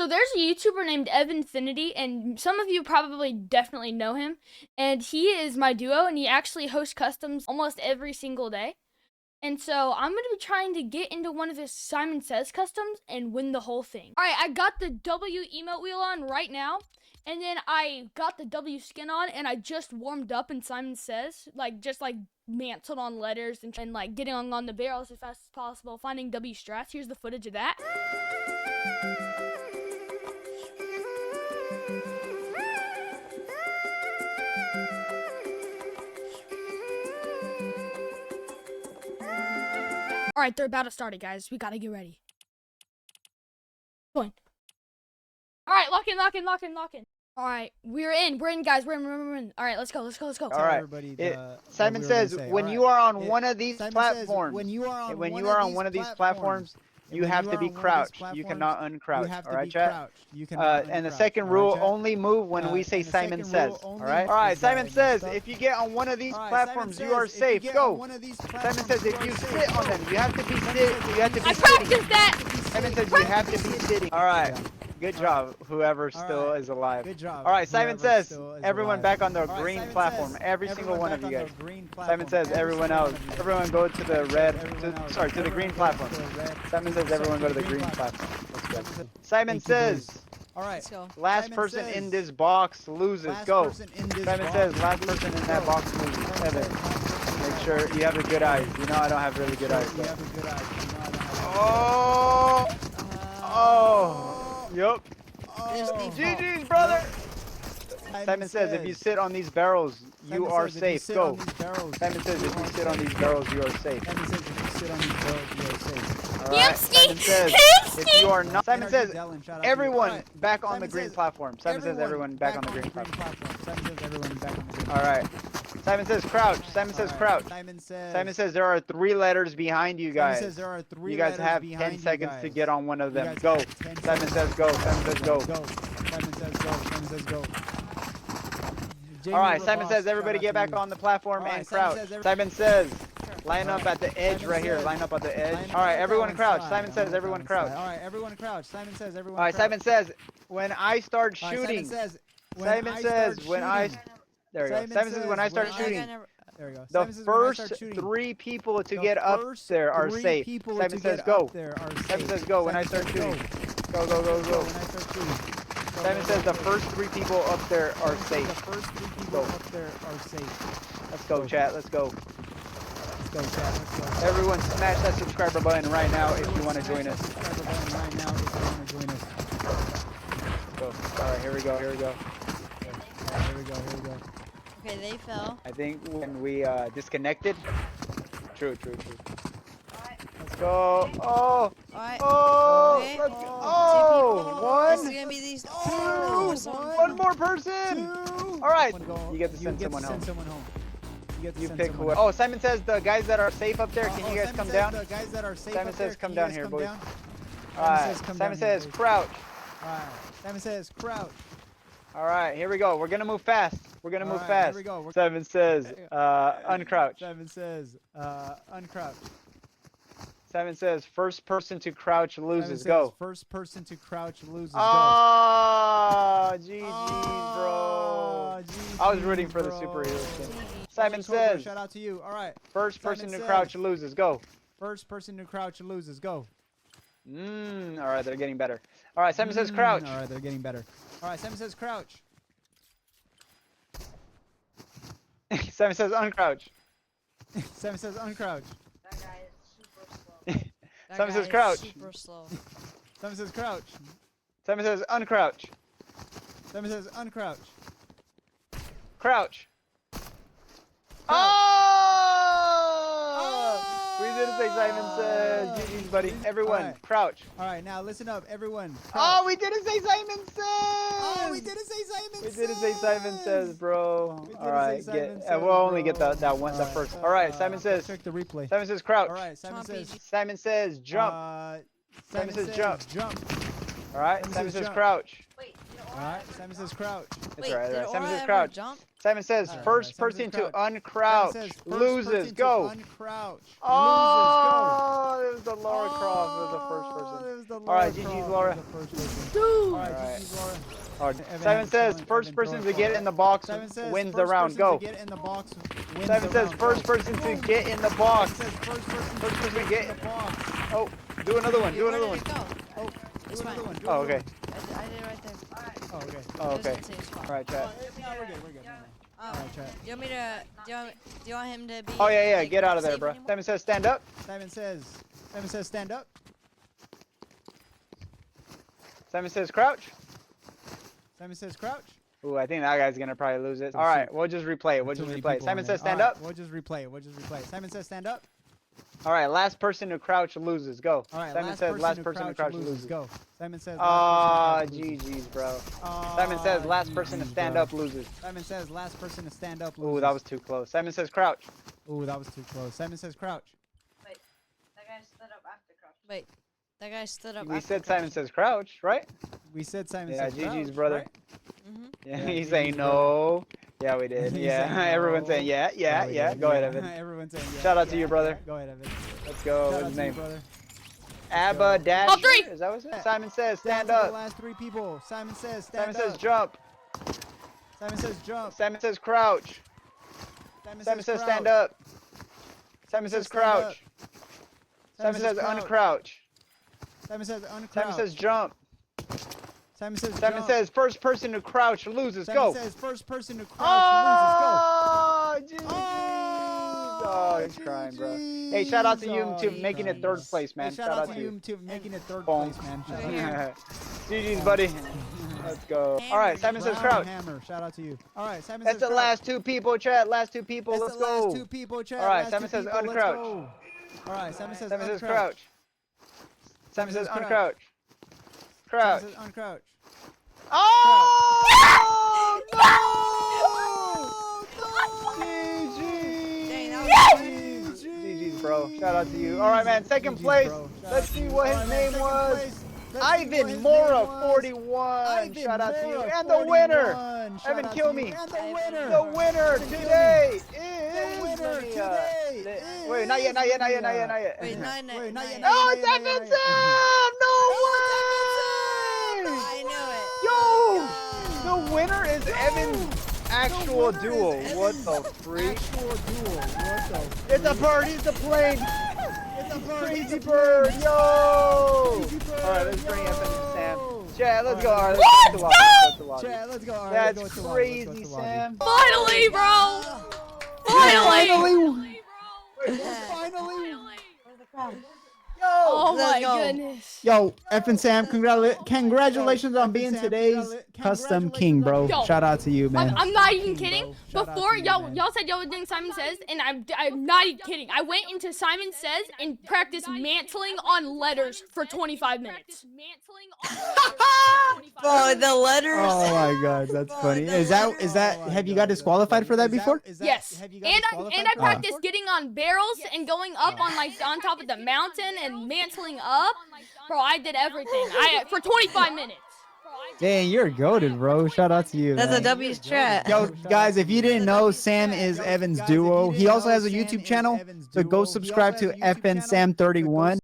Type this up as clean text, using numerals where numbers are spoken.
So there's a YouTuber named EvanFinity, and some of you probably definitely know him. And he is my duo, and he actually hosts customs almost every single day. And so I'm going to be trying to get into one of his Simon Says customs and win the whole thing. All right, I got the W emote wheel on right now. And then I got the W skin on, and I just warmed up in Simon Says. Just mantled on letters and like getting on the barrels as fast as possible, finding W strats. Here's the footage of that. All right, they're about to start it, guys. We gotta get ready. Going. All right, lock in. All right, we're in, guys. We're in. All right, let's go. All right, everybody. Simon Says when you are on one of these platforms, you have to be crouched. You cannot uncrouch. All right, chat. And the second rule: only move when we say Simon Says. All right. All right. Simon Says if you get on one of these platforms, you are safe. Go. Simon Says if you sit on them, you have to be sitting. I practiced that. Simon Says you have to be sitting. All right. Good job, whoever still is alive. Good job. All right, Simon Says everyone back on the green platform. Every single one of you guys. Simon Says everyone else. Everyone go to the to the green platform. Simon Says everyone go to the green platform. Let's go. Simon Says. All right. Last person in this box loses. Go. Simon Says last person in that box loses. Evan, make sure you have the good eyes. You know I don't have really good eyes. Oh. Oh. Yup. GG's, brother. Simon Says if you sit on these barrels, you are safe. Go. Simon Says if you sit on these barrels, you are safe. Alright. Simon Says if you are not. Simon Says everyone back on the green platform. Simon Says everyone back on the green platform. Alright. Simon Says crouch. Simon Says crouch. Simon Says there are 3 letters behind you guys. You guys have 10 seconds to get on one of them. Go. Simon Says go. Simon Says go. Simon Says go. Alright, Simon Says everybody get back on the platform and crouch. Simon Says line up at the edge right here. Line up at the edge. Alright, everyone crouch. Simon Says everyone crouch. Alright, everyone crouch. Simon Says everyone crouch. Alright, Simon Says when I start shooting. Simon Says when I there we go. Simon Says when I start shooting. There we go. The first 3 people to get up there are safe. Simon Says go. Simon Says go when I start shooting. Go, go, go, go. Simon Says the first 3 people up there are safe. Let's go, chat. Let's go. Everyone smash that subscriber button right now if you want to join us. Go. Alright, here we go. Here we go. Okay, they fell. I think when we disconnected. True. Let's go. Oh. Okay. Let's go. Oh. This is gonna be these. One more person. All right. You get to send someone home. You pick whoever. Oh, Simon Says the guys that are safe up there. Can you guys come down? Simon Says come down here, boys. All right. Simon Says crouch. All right. Simon Says crouch. All right, here we go. We're gonna move fast. Here we go. Simon Says, uncrouch. Simon Says, uncrouch. Simon Says, first person to crouch loses. Go. First person to crouch loses. Oh, GG, bro. I was rooting for the superhero skin. Simon Says, shout out to you. All right. First person to crouch loses. Go. First person to crouch loses. Go. All right, they're getting better. All right, Simon Says crouch. All right, they're getting better. All right, Simon Says crouch. Simon Says uncrouch. Simon Says uncrouch. That guy is super slow. Simon Says crouch. Super slow. Simon Says crouch. Simon Says uncrouch. Simon Says uncrouch. Crouch. Oh! We didn't say Simon Says. GG's, buddy. Everyone, crouch. All right, now listen up, everyone. Crouch. Oh, we didn't say Simon Says. Oh, we didn't say Simon Says. We didn't say Simon Says, bro. All right, we'll only get the first. All right, Simon Says. Check the replay. Simon Says crouch. All right, Simon Says. Simon Says jump. Simon Says jump. All right, Simon Says crouch. Wait, Alright, Simon says crouch. It's Wait, alright. did Simon Aura says ever crouch. jump? Simon says Alright, first Simon person says to crouch. uncrouch Simon says first loses. person to Go. uncrouch. Oh, it was the Laura Croft. It was the first Loses, go. person. It was the All right, Laura GG's, Croft. Laura. It was the first person. Dude. Alright, Alright. GG's, Laura. Alright. Evan Simon has a says challenge. first Evan, person throw to it get forward. in the box Simon says wins the first round. person Go. to get in the box wins Simon the says round. first Go. person to get in the box. Simon says first person person to get in the box. Oh, do another one. Do Where another did one. it go? Oh, It's do another fine. one. Do Oh, another okay. I did it right there. one. Oh, okay. Oh, It was okay. in the same spot. All right, chat. No, we're good. We're good. Alright, chat. Do you want me to? Do you want him to be? Oh yeah, yeah. like, Get not out of there, safe bro. anymore? Simon says stand up. Simon says stand up. Simon says crouch. Simon says crouch. Ooh, I think that guy's gonna probably lose it. All right, we'll just replay it. We'll Too just many replay it. people Simon in there. says stand Alright, up. We'll just replay it. We'll just replay it. Simon says stand up. All right, last person to crouch loses. Go. Alright, Simon says last person to crouch loses. Go. Simon says Ah, last person to crouch loses. GG's, bro. Ah, Simon says last person to GG's, stand bro. up loses. Simon says last person to stand up loses. Ooh, that was too close. Simon says crouch. Ooh, that was too close. Simon says crouch. That guy stood up after crouch. Wait, that guy stood up. We after said crouch. Simon says crouch, right? We said Simon Yeah, says GG's, crouch, brother. right? Mhm. Yeah, Yeah, he's GG's, saying no. Yeah, we did. He's Yeah, saying everyone's no. saying yeah, yeah, we yeah. did. Go ahead, Yeah. Evan. Everyone's saying yeah. Shout out to yeah, you, brother. yeah. Go ahead, Evan. Let's go. Shout What's out his to you, name? brother. Abba go. Dash. All three. Is that what it says? Simon says Down stand to the up. last three people. Simon says stand Simon up. says jump. Simon says jump. Simon says crouch. Simon says stand crouch. up. Simon says stand up. crouch. Simon says crouch. uncrouch. Simon says uncrouch. Simon says jump. Simon says Simon jump. says first person to crouch loses. Simon Go. says first person to crouch Oh, loses. GG's. Go. Oh, he's crying, bro. Hey, shout out to you to making it third place, man. Hey, shout out to you to making it third Boom. place, man. Shout Right out. here. GG's, buddy. Let's go. All right, Simon says Brown crouch. Hammer. Shout out to you. All right, Simon That's says the crouch. last two people, chat. Last two people. That's Let's the last go. two people, chat. All right, Last Simon two says people, let's uncrouch. go. All right, Simon says Simon says uncrouch. crouch. Simon says says uncrouch. Simon Crouch. says uncrouch. Oh! Dang, that GG's. GG's, bro. Shout out to you. All right, man. Second place. Let's see what his name was. Ivan Mora, 41. Shout out to you. And the winner. Evan, kill me. And the winner. The winner today The is. winner let me, today wait, not yet, not yet, not yet, not yet, not yet. Wait, not Wait, not yet, yet. No, it's Evan Sam! No way! I knew it. Yo! The winner is Evan's actual duo. What the freak? Actual duel. What the? It's a bird, it's a plane! It's a bird. Crazy bird, yo! Crazy bird, Alright, let's bring Evan and Sam. yo! Yeah, let's go. Alright, Let's go. go! Chat, let's go. All right, let's That's go to lobby, let's go crazy, to lobby. Sam. Finally, bro. Finally. Finally. Yo! Oh Let's my go. goodness. Yo, F and Sam, congratulations on being today's custom king, bro. Yo. Shout out to you, man. I'm not even kidding. Shout out Before to you, y'all man. said y'all were doing Simon Says, and I'm not even kidding. I went into Simon Says and practiced mantling on letters for 25 minutes. Bro, the letters. Oh my god, that's funny. Is that have you got disqualified for that before? Yes, and I practiced getting on barrels and going up on on top of the mountain and mantling up. Bro, I did everything. For 25 minutes. Dang, you're goated, bro. Shout out to you, That's a man. W's chat. Yo, guys, if you didn't know, Sam is Evan's duo. He also has a YouTube channel, so go subscribe to FN Sam 31.